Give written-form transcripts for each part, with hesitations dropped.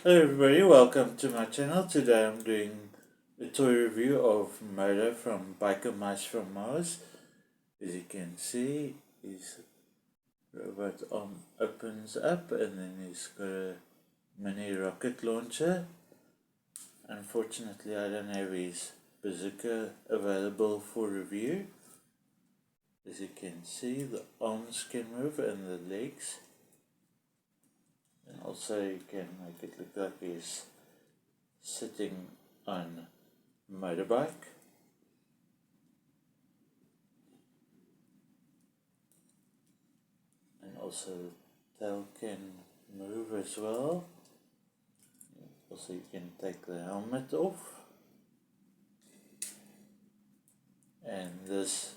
Hello everybody, welcome to my channel. Today I'm doing a toy review of MODO from BIKER Mice from Mars. As you can see, his robot arm opens up and then he's got a mini rocket launcher. Unfortunately I don't have his bazooka available for review. As you can see, the arms can move and the legs. And also you can make it look like he's sitting on a motorbike. And also the tail can move as well. Also you can take the helmet off. And this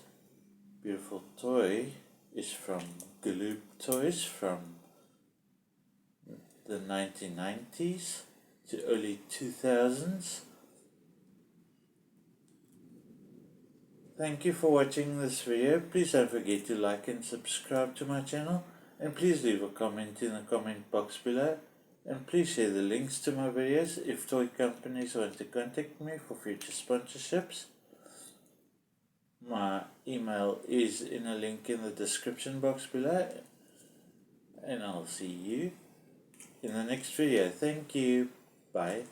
beautiful toy is from Gloop Toys from the 1990s to early 2000s. Thank you for watching this video. Please don't forget to like and subscribe to my channel, and please leave a comment in the comment box below, and please share the links to my videos if toy companies want to contact me for future sponsorships. My email is in a link in the description box below, and I'll see you in the next video. Thank you. Bye.